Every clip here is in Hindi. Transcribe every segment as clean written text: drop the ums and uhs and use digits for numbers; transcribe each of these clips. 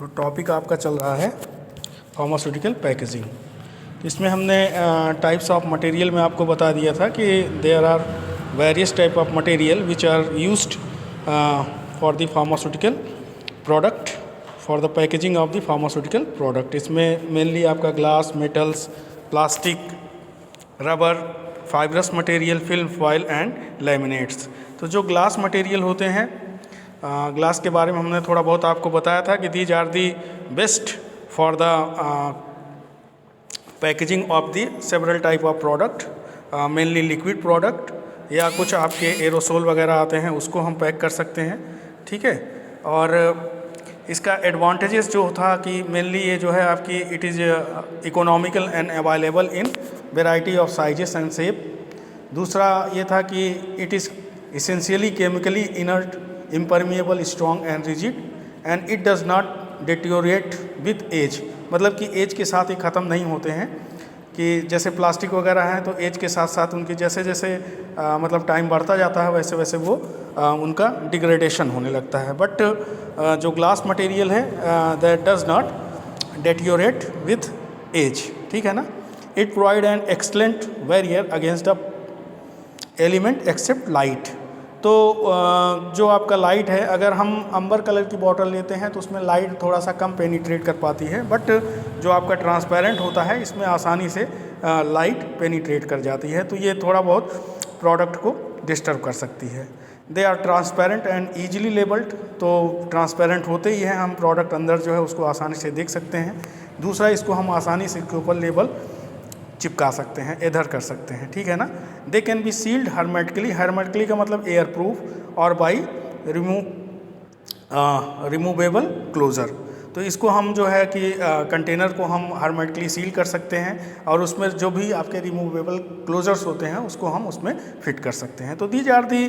तो टॉपिक आपका चल रहा है फार्मास्यूटिकल पैकेजिंग। इसमें हमने टाइप्स ऑफ मटेरियल में आपको बता दिया था कि there are various type of material which are used for the pharmaceutical product, for the packaging of the pharmaceutical product. इसमें मेनली आपका glass, metals, plastic, rubber, fibrous material, film foil and laminates. तो जो ग्लास मटेरियल होते हैं, ग्लास के बारे में हमने थोड़ा बहुत आपको बताया था कि these are the best for the packaging of the several type of product, mainly liquid product या कुछ आपके एरोसोल वगैरह आते हैं उसको हम पैक कर सकते हैं। ठीक है, और इसका एडवांटेजेस जो था कि मेनली ये जो है आपकी it is economical and available in variety of sizes and shape. दूसरा ये था कि it is essentially chemically inert, impermeable, strong and rigid and it does not deteriorate with age. मतलब कि एज के साथ ही ख़त्म नहीं होते हैं, कि जैसे प्लास्टिक वगैरह हैं तो एज के साथ साथ उनके जैसे जैसे मतलब टाइम बढ़ता जाता है वैसे वैसे वो उनका डिग्रेडेशन होने लगता है। बट जो ग्लास मटेरियल है that does not deteriorate with age. ठीक है ना। It provide an excellent barrier against the element except light. तो जो आपका लाइट है, अगर हम अंबर कलर की बॉटल लेते हैं तो उसमें लाइट थोड़ा सा कम पेनिट्रेट कर पाती है, बट जो आपका ट्रांसपेरेंट होता है इसमें आसानी से लाइट पेनिट्रेट कर जाती है, तो ये थोड़ा बहुत प्रोडक्ट को डिस्टर्ब कर सकती है। They are transparent and easily labelled. तो ट्रांसपेरेंट होते ही हैं, हम प्रोडक्ट अंदर जो है उसको आसानी से देख सकते हैं। दूसरा, इसको हम आसानी से इसके ऊपर लेबल चिपका सकते हैं, एधर कर सकते हैं। ठीक है ना। They can be sealed hermetically. Hermetically का मतलब एयर प्रूफ और बाई रिमूवेबल क्लोज़र। तो इसको हम जो है कि कंटेनर को हम हर्मेटिकली सील कर सकते हैं और उसमें जो भी आपके रिमूवेबल क्लोजर्स होते हैं उसको हम उसमें फिट कर सकते हैं। तो these are the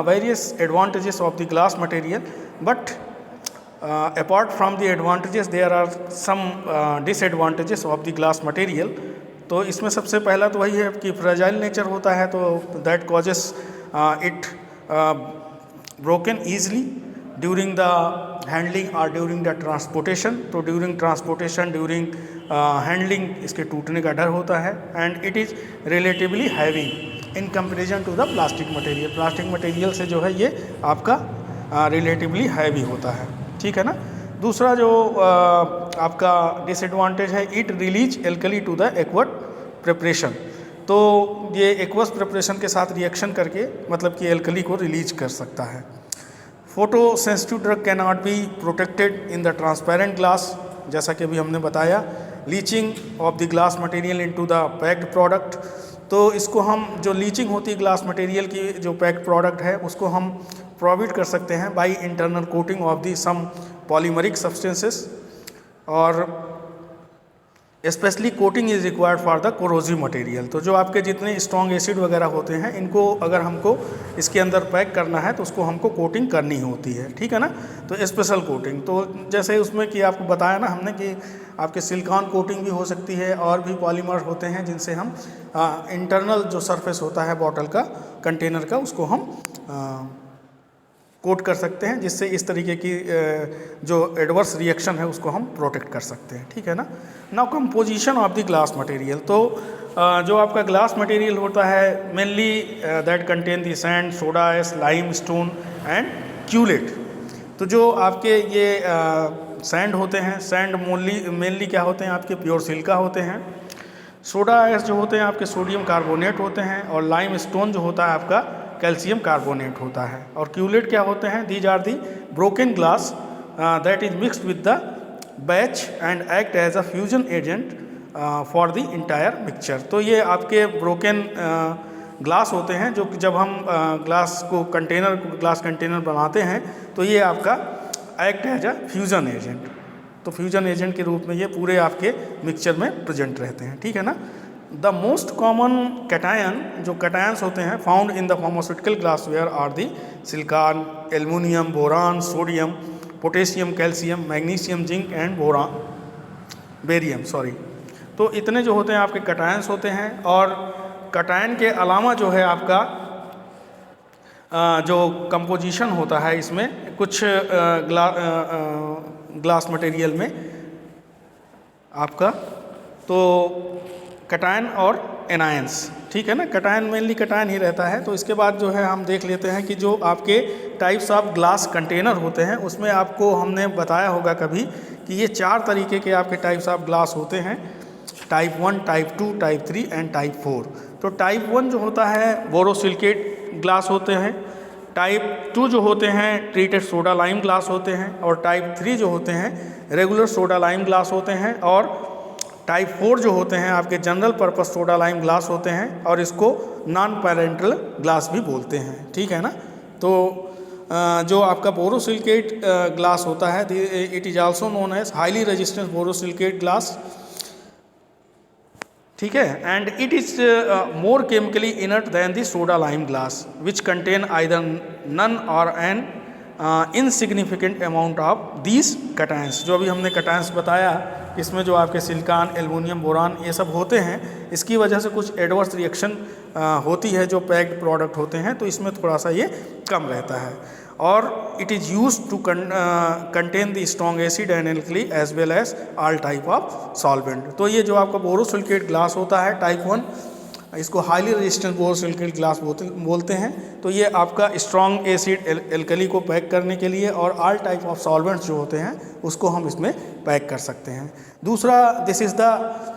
various advantages of the glass material, but apart from the advantages there are some disadvantages of the glass material. तो इसमें सबसे पहला तो वही है कि फ्रेजाइल नेचर होता है, तो that causes it broken easily during the handling और ड्यूरिंग द ट्रांसपोर्टेशन। तो ड्यूरिंग ट्रांसपोर्टेशन, ड्यूरिंग हैंडलिंग इसके टूटने का डर होता है। And it is relatively heavy in comparison to the plastic material. Plastic material से जो है ये आपका रिलेटिवली हैवी होता है। ठीक है ना। दूसरा जो आपका डिसएडवांटेज है, it release alkali to the aqueous preparation. तो ये एक्वस प्रिपरेशन के साथ रिएक्शन करके मतलब कि एल्कली को रिलीज कर सकता है। Photo sensitive drug can not be protected in the transparent glass, जैसा कि अभी हमने बताया। Leaching of the glass material into the packed product. तो इसको हम जो लीचिंग होती है ग्लास मटेरियल की, जो पैक्ड प्रोडक्ट है उसको हम प्रोवाइड कर सकते हैं by internal coating of the some polymeric substances, और specially coating is required for the corrosive material. तो जो आपके जितने स्ट्रॉन्ग एसिड वगैरह होते हैं इनको अगर हमको इसके अंदर पैक करना है तो उसको हमको कोटिंग करनी होती है। ठीक है ना। तो स्पेशल कोटिंग, तो जैसे उसमें कि आपको बताया ना हमने कि आपके सिलिकॉन कोटिंग भी हो सकती है और भी पॉलीमर होते हैं जिनसे हम इंटरनल जो सरफेस होता है बॉटल का, कंटेनर का, उसको हम कोट कर सकते हैं, जिससे इस तरीके की जो एडवर्स रिएक्शन है उसको हम प्रोटेक्ट कर सकते हैं। ठीक है ना। Now composition of the glass material. तो जो आपका ग्लास मटेरियल होता है mainly that contain the sand, soda S, lime stone and culotte. तो जो आपके ये सैंड होते हैं, सैंड मेनली क्या होते हैं आपके प्योर सिलिका होते हैं। सोडा एस जो होते हैं आपके सोडियम कार्बोनेट होते हैं, और लाइम स्टोन जो होता है आपका कैल्शियम कार्बोनेट होता है। और क्यूलेट क्या होते हैं, these are the broken glass that is mixed with the batch and act as a fusion agent for the entire mixture. तो ये आपके ब्रोकन ग्लास होते हैं जो जब हम ग्लास कंटेनर बनाते हैं तो ये आपका act as a fusion agent. तो फ्यूजन एजेंट के रूप में ये पूरे आपके मिक्सचर में प्रेजेंट रहते हैं। ठीक है ना। द मोस्ट कॉमन कैटायन, जो कैटायंस होते हैं found in the pharmaceutical glassware are the silicon, aluminium, boron, sodium, potassium, calcium, magnesium, zinc and barium. तो इतने जो होते हैं आपके कैटायंस होते हैं। और कैटायन के अलावा जो है आपका जो कंपोजिशन होता है इसमें कुछ ग्लास मटेरियल में आपका, तो कटायन और एनायंस, ठीक है ना। कटायन मेनली कटायन ही रहता है। तो इसके बाद जो है हम देख लेते हैं कि जो आपके टाइप्स ऑफ ग्लास कंटेनर होते हैं उसमें आपको हमने बताया होगा कभी कि ये 4 तरीके के आपके टाइप्स ऑफ ग्लास होते हैं, type 1, type 2, type 3 and type 4। तो टाइप 1 जो होता है बोरोसिलिकेट ग्लास होते हैं, टाइप 2 जो होते हैं ट्रीटेड सोडा लाइम ग्लास होते हैं, और टाइप 3 जो होते हैं रेगुलर सोडा लाइम ग्लास होते हैं, और टाइप 4 जो होते हैं आपके general purpose soda lime glass होते हैं, और इसको नॉन पैरेंटल ग्लास भी बोलते हैं, ठीक है ना। तो जो आपका बोरोसिलिकेट ग्लास होता है, it is also known as highly resistance borosilicate glass, ठीक है, and it is more chemically inert than the soda lime glass which contain either none or an insignificant amount of these cations. जो अभी हमने कटायंस बताया, इसमें जो आपके सिलिकॉन, एल्युमिनियम, बोरान ये सब होते हैं, इसकी वजह से कुछ एडवर्स रिएक्शन होती है जो पैक्ड प्रोडक्ट होते हैं, तो इसमें थोड़ा सा ये कम रहता है। और it is use to contain the strong acid and alkali as well as all type of solvent. तो ये जो आपका बोरोसिलिकेट ग्लास होता है टाइप 1, इसको हाईली रेजिस्टेंट बोरोसिलिकेट ग्लास बोलते हैं। तो ये आपका स्ट्रॉन्ग एसिड एल्कली को पैक करने के लिए और ऑल टाइप ऑफ सॉल्वेंट्स जो होते हैं उसको हम इसमें पैक कर सकते हैं। दूसरा, this is the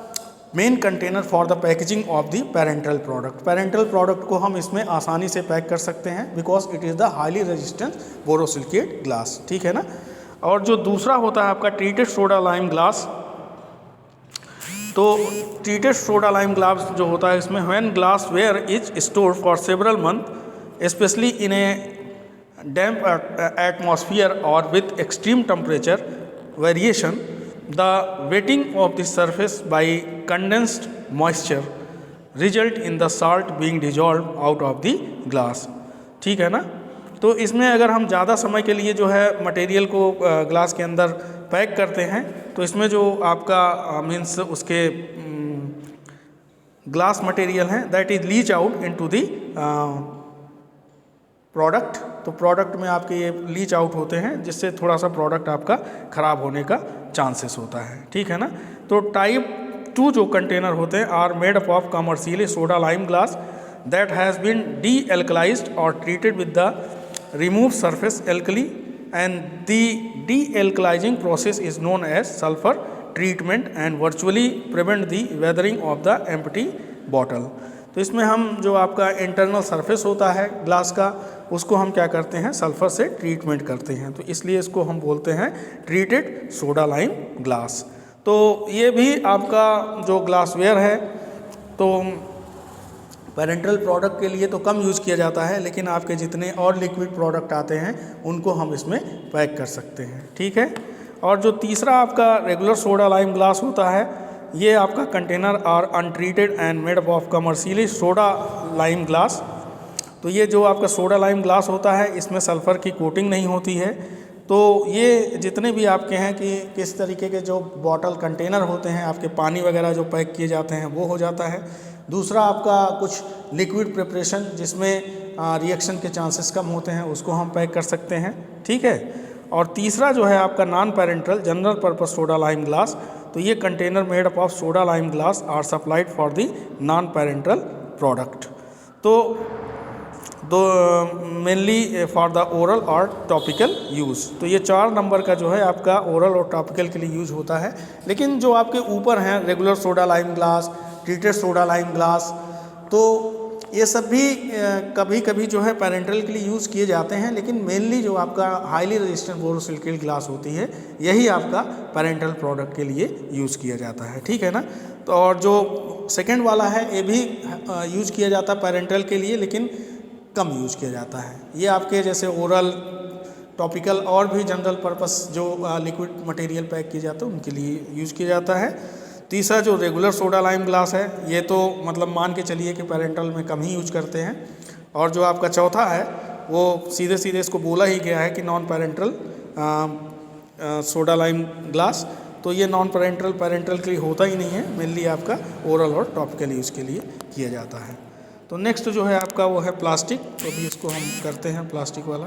main container for the packaging of the parenteral product. Parenteral product को हम इसमें आसानी से पैक कर सकते हैं because it is the highly resistant borosilicate glass, ठीक है ना। और जो दूसरा होता है आपका ट्रीटेड सोडा लाइम ग्लास, तो ट्रीटेड सोडा लाइम ग्लास जो होता है इसमें when glass ware is stored for several month specially in a damp atmosphere और with extreme temperature variation, the wetting of the surface by condensed moisture result in the salt being dissolved out of the glass, ठीक है ना। तो इसमें अगर हम ज़्यादा समय के लिए जो है मटेरियल को ग्लास के अंदर पैक करते हैं, तो इसमें जो आपका मीन्स उसके ग्लास मटेरियल हैं that is leach out into the product. तो प्रोडक्ट में आपके ये लीच आउट होते हैं जिससे थोड़ा सा प्रोडक्ट आपका ख़राब होने का चांसेस होता है, ठीक है ना। तो टाइप 2 जो कंटेनर होते हैं are made up of commercially soda lime glass that has been dealkalized और treated with the remove surface alkali and the dealkalizing process is known as sulphur treatment and virtually prevent the weathering of the empty bottle. तो इसमें हम जो आपका इंटरनल सरफेस होता है ग्लास का उसको हम क्या करते हैं, सल्फर से ट्रीटमेंट करते हैं, तो इसलिए इसको हम बोलते हैं ट्रीटेड सोडा लाइम ग्लास। तो ये भी आपका जो ग्लासवेयर है तो पेरेंटल प्रोडक्ट के लिए तो कम यूज़ किया जाता है, लेकिन आपके जितने और लिक्विड प्रोडक्ट आते हैं उनको हम इसमें पैक कर सकते हैं, ठीक है। और जो तीसरा आपका रेगुलर सोडा लाइम ग्लास होता है, ये आपका container are untreated and made up of commercially soda lime glass. तो ये जो आपका सोडा लाइम ग्लास होता है इसमें सल्फ़र की कोटिंग नहीं होती है। तो ये जितने भी आपके हैं कि किस तरीके के जो बॉटल कंटेनर होते हैं आपके पानी वगैरह जो पैक किए जाते हैं वो हो जाता है। दूसरा आपका कुछ लिक्विड प्रिपरेशन जिसमें रिएक्शन के चांसेस कम होते हैं उसको हम पैक कर सकते हैं, ठीक है। और तीसरा जो है आपका non parenteral general purpose soda lime glass, तो ये container made up of soda lime glass are supplied for the non parenteral product. तो दो मेनली फॉर द ओरल और टॉपिकल यूज़। तो ये 4 नंबर का जो है आपका ओरल और टॉपिकल के लिए यूज़ होता है। लेकिन जो आपके ऊपर हैं regular soda lime glass, treated soda lime glass, तो ये सब भी कभी कभी जो है पेरेंटल के लिए यूज़ किए जाते हैं, लेकिन मेनली जो आपका हाईली रेजिस्टेंट बोरोसिलिकेट ग्लास होती है यही आपका पेरेंटल प्रोडक्ट के लिए यूज़ किया जाता है, ठीक है ना। तो और जो सेकेंड वाला है ये भी यूज़ किया जाता है पेरेंटल के लिए, लेकिन कम यूज़ किया जाता है। ये आपके जैसे ओरल, टॉपिकल और भी जनरल पर्पस जो लिक्विड मटेरियल पैक किए जाते हैं उनके लिए यूज़ किया जाता है। तीसरा जो रेगुलर सोडा लाइम ग्लास है ये तो मतलब मान के चलिए कि पेरेंटल में कम ही यूज करते हैं। और जो आपका चौथा है वो सीधे सीधे इसको बोला ही गया है कि non parental soda lime glass, तो ये नॉन पेरेंटल के लिए होता ही नहीं है, मेनली आपका ओरल और टॉपिकल यूज़ के लिए किया जाता है। तो नेक्स्ट जो है आपका वो है प्लास्टिक, तो अभी इसको हम करते हैं प्लास्टिक वाला।